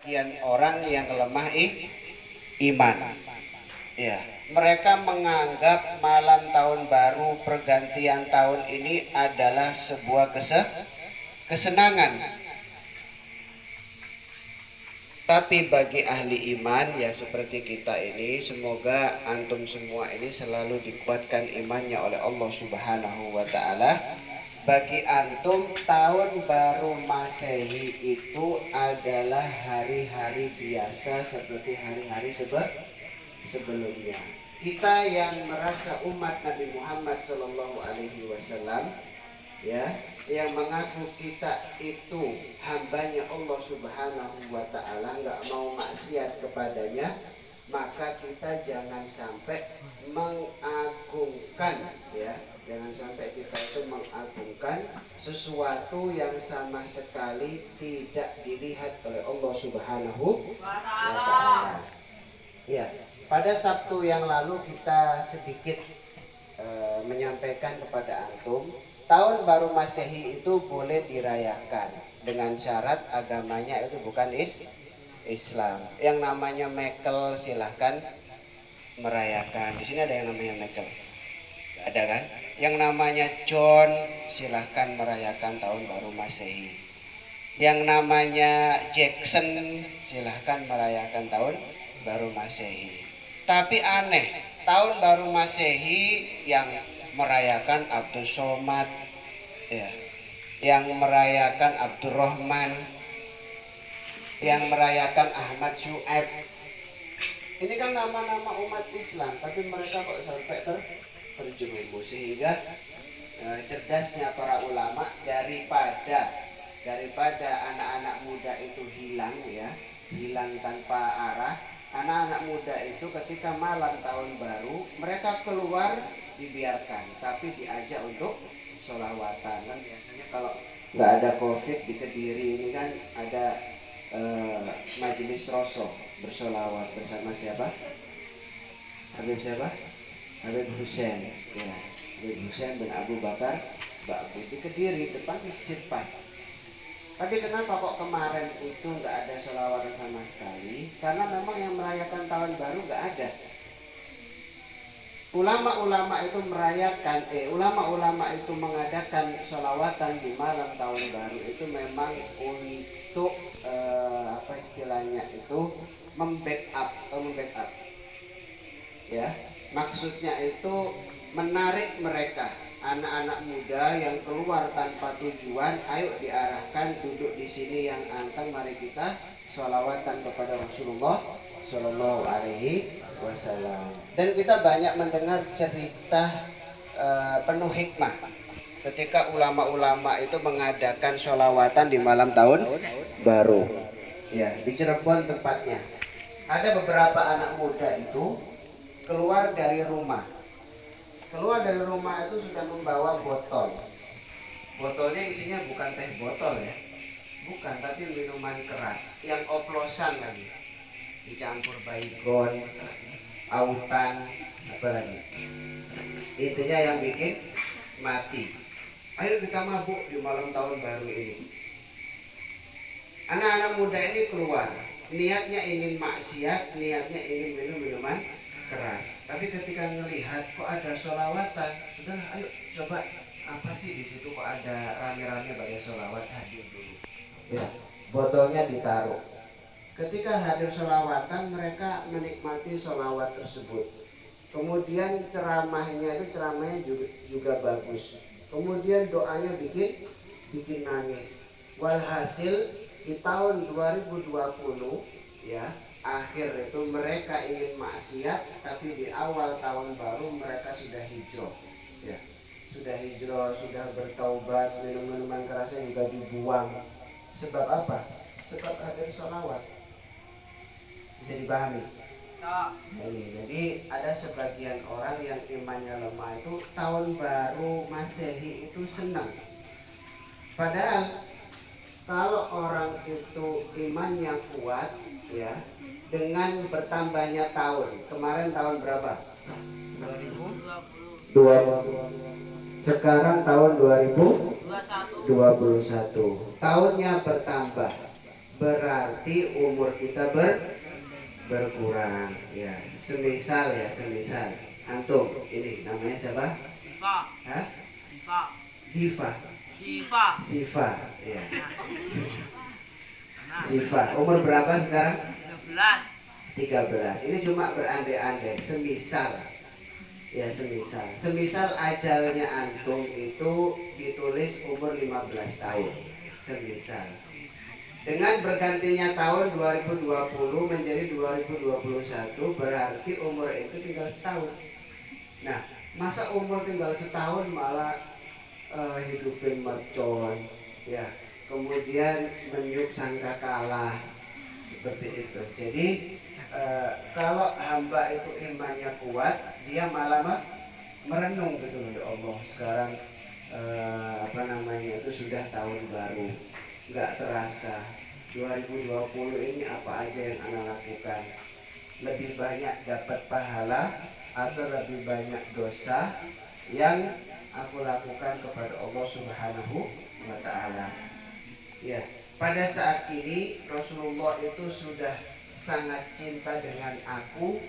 sebagian orang yang lemah iman. Ya, mereka menganggap malam tahun baru pergantian tahun ini adalah sebuah kesenangan. Tapi bagi ahli iman ya seperti kita ini, semoga antum semua ini selalu dikuatkan imannya oleh Allah Subhanahu wa taala. Bagi antum tahun baru Masehi itu adalah hari-hari biasa seperti hari-hari sebelumnya. Kita yang merasa umat Nabi Muhammad Shallallahu Alaihi Wasallam, ya, yang mengaku kita itu hambanya Allah Subhanahu wa taala, nggak mau maksiat kepadanya, maka kita jangan sampai mengagungkan, ya, jangan sampai kita itu mengagungkan sesuatu yang sama sekali tidak dilihat oleh Allah Subhanahu wa taala. Ya, pada Sabtu yang lalu kita sedikit menyampaikan kepada antum, tahun baru Masehi itu boleh dirayakan dengan syarat agamanya itu bukan Islam. Yang namanya Mekel silahkan merayakan. Di sini ada yang namanya Mekel? Ada kan? Yang namanya John silahkan merayakan tahun baru Masehi. Yang namanya Jackson silahkan merayakan tahun baru Masehi. Tapi aneh, tahun baru Masehi yang merayakan Abdul Somad, ya, yang merayakan Abdurrahman, yang merayakan Ahmad Syuaib. Ini kan nama-nama umat Islam, tapi mereka kok sampai terjerumus. Sehingga cerdasnya para ulama, daripada anak-anak muda itu hilang, ya, hilang tanpa arah. Anak-anak muda itu ketika malam tahun baru mereka keluar dibiarkan, tapi diajak untuk sholawatan. Kan biasanya kalau nggak ada COVID di Kediri ini kan ada majelis rosoh bersolawat bersama siapa? Habib siapa? Habib Hussein, ya, Habib Hussein bin Abu Bakar Bakbu di Kediri depan Masjid Pas. Tapi kenapa kok kemarin itu nggak ada sholawatan sama sekali? Karena memang yang merayakan tahun baru nggak ada. Ulama-ulama itu ulama-ulama itu mengadakan sholawatan di malam tahun baru itu memang untuk apa istilahnya itu membackup, ya, maksudnya itu menarik mereka, anak-anak muda yang keluar tanpa tujuan, ayo diarahkan duduk di sini yang anteng, mari kita sholawatan kepada Rasulullah Shallallahu Alaihi Wasallam. Dan kita banyak mendengar cerita penuh hikmah ketika ulama-ulama itu mengadakan sholawatan di malam tahun baru. Ya, di Cirebon tempatnya. Ada beberapa anak muda itu keluar dari rumah. Keluar dari rumah itu sudah membawa botol. Botolnya isinya bukan teh botol, ya, bukan, tapi minuman keras yang oplosan lagi, dicampur baygon, autan, apa lagi, intinya yang bikin mati. Ayo kita mabuk di malam tahun baru ini. Anak-anak muda ini keluar, niatnya ingin maksiat, niatnya ingin minum minuman keras. Tapi ketika melihat kok ada sholawatan, sudah, ayo coba apa sih di situ kok ada rame-rame pada sholawat, hadir dulu. Ya, botolnya ditaruh. Ketika hadir sholawatan, mereka menikmati sholawat tersebut. Kemudian ceramahnya juga bagus. Kemudian doanya bikin nangis. Walhasil di tahun 2020, ya, akhir itu mereka ingin maksiat, tapi di awal tahun baru mereka sudah hijrah, ya, sudah hijrah, sudah bertaubat, minum-minuman kerasnya juga dibuang. Sebab apa? Sebab hadir sholawat. Bisa dipahami? Jadi ada sebagian orang yang imannya lemah itu tahun baru Masehi itu senang. Padahal kalau orang itu imannya kuat, ya, dengan bertambahnya tahun. Kemarin tahun berapa? 2020. Sekarang tahun 2021. Tahunnya bertambah. berarti umur kita berkurang ya. Semisal antum ini namanya siapa? Siva. Hah? Siva. Siva ya. Siva umur berapa sekarang? 13. Ini cuma berandai-andai, semisal ya, semisal ajalnya antum itu ditulis umur 15 tahun, semisal dengan bergantinya tahun 2020 menjadi 2021, berarti umur itu tinggal setahun. Nah, masa umur tinggal setahun malah hidupin mercon ya, kemudian menyuk sangka kalah seperti itu. Jadi kalau hamba itu imannya kuat, dia malah merenung gitu loh, ya Allah sekarang itu sudah tahun baru, nggak terasa 2020 ini apa aja yang anak lakukan, lebih banyak dapat pahala atau lebih banyak dosa yang aku lakukan kepada Allah Subhanahu wa Ta'ala ya. Pada saat ini Rasulullah itu sudah sangat cinta dengan aku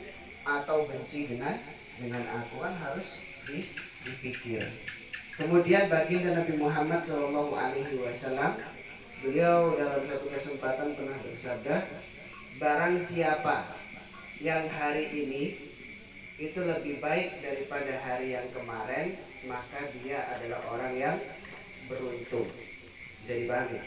atau benci dengan aku, kan harus dipikir. Kemudian baginda Nabi Muhammad SAW, beliau dalam satu kesempatan pernah bersabda, barang siapa yang hari ini itu lebih baik daripada hari yang kemarin, maka dia adalah orang yang beruntung. Bisa dipahami?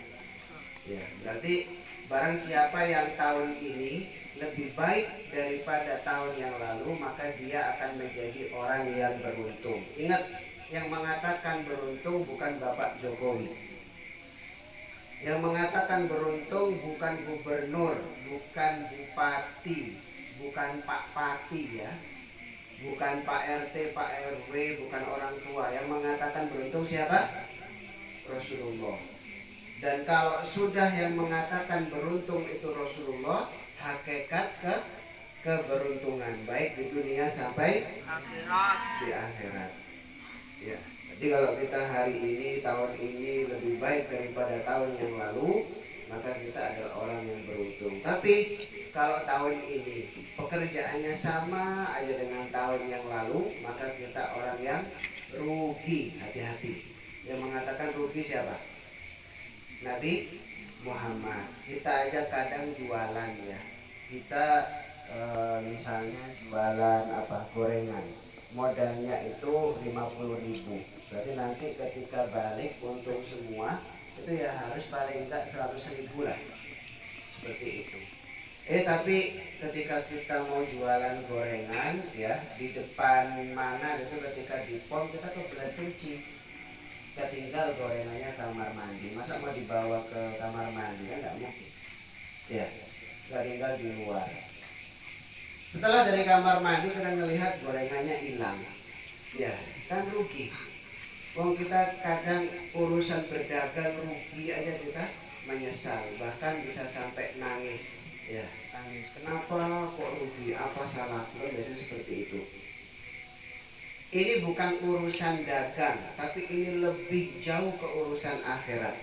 Ya, berarti barang siapa yang tahun ini lebih baik daripada tahun yang lalu, maka dia akan menjadi orang yang beruntung. Ingat, yang mengatakan beruntung bukan Bapak Jokowi. Yang mengatakan beruntung bukan gubernur, bukan bupati, bukan Pak Pati ya, bukan Pak RT, Pak RW, bukan orang tua. Yang mengatakan beruntung siapa? Rasulullah. Dan kalau sudah yang mengatakan beruntung itu Rasulullah, hakikat keberuntungan baik di dunia sampai di akhirat. Ya. Jadi kalau kita hari ini, tahun ini lebih baik daripada tahun yang lalu, maka kita adalah orang yang beruntung. Tapi kalau tahun ini pekerjaannya sama aja dengan tahun yang lalu, maka kita orang yang rugi. Hati-hati. Yang mengatakan rugi siapa? Nabi Muhammad. Kita aja kadang jualan ya. Kita misalnya jualan gorengan. Modalnya itu 50.000. Berarti nanti ketika balik untung semua itu ya harus paling enggak 100.000 lah. Seperti itu. Tapi ketika kita mau jualan gorengan ya, di depan mana itu ketika di pom kita kebelet kunci. Kita tinggal gorengannya kamar mandi, masa mau dibawa ke kamar mandi kan nggak mungkin ya, kita tinggal di luar. Setelah dari kamar mandi kita melihat gorengannya hilang ya, kan rugi. Wong kita kadang urusan berdagang rugi aja kita menyesal, bahkan bisa sampai nangis ya, nangis kenapa kok rugi, apa salahku, biasanya seperti itu. Ini bukan urusan dagang, tapi ini lebih jauh ke urusan akhirat.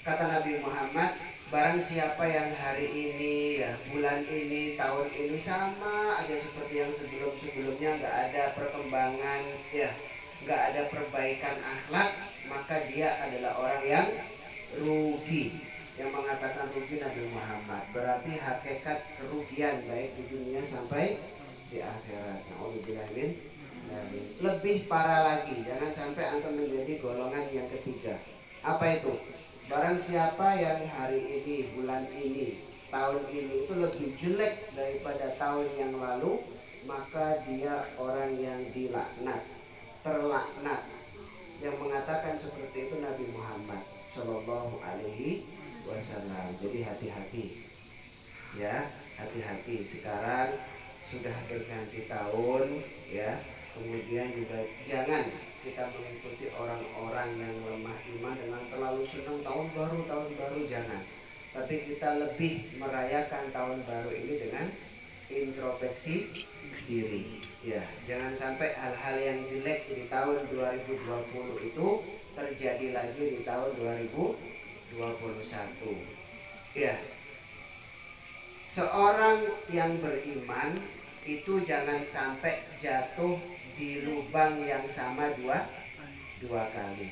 Kata Nabi Muhammad, barang siapa yang hari ini, ya, bulan ini, tahun ini sama aja seperti yang sebelum-sebelumnya, nggak ada perkembangan, ya, nggak ada perbaikan akhlak, maka dia adalah orang yang rugi. Yang mengatakan rugi Nabi Muhammad, berarti hakikat kerugian baik di dunia sampai di akhirat. Na'udzubillah min. Lebih parah lagi, jangan sampai antum menjadi golongan yang ketiga. Apa itu? Barang siapa yang hari ini, bulan ini, tahun ini itu lebih jelek daripada tahun yang lalu, maka dia orang yang dilaknat, terlaknat. Yang mengatakan seperti itu Nabi Muhammad Shallallahu Alaihi Wasallam. Jadi hati-hati, ya, hati-hati. Sekarang sudah berganti tahun, ya. Kemudian juga jangan kita mengikuti orang-orang yang lemah iman dengan terlalu senang tahun baru, jangan. Tapi kita lebih merayakan tahun baru ini dengan introspeksi diri. Ya, jangan sampai hal-hal yang jelek di tahun 2020 itu terjadi lagi di tahun 2021. Ya, Seorang yang beriman itu jangan sampai jatuh di lubang yang sama dua kali.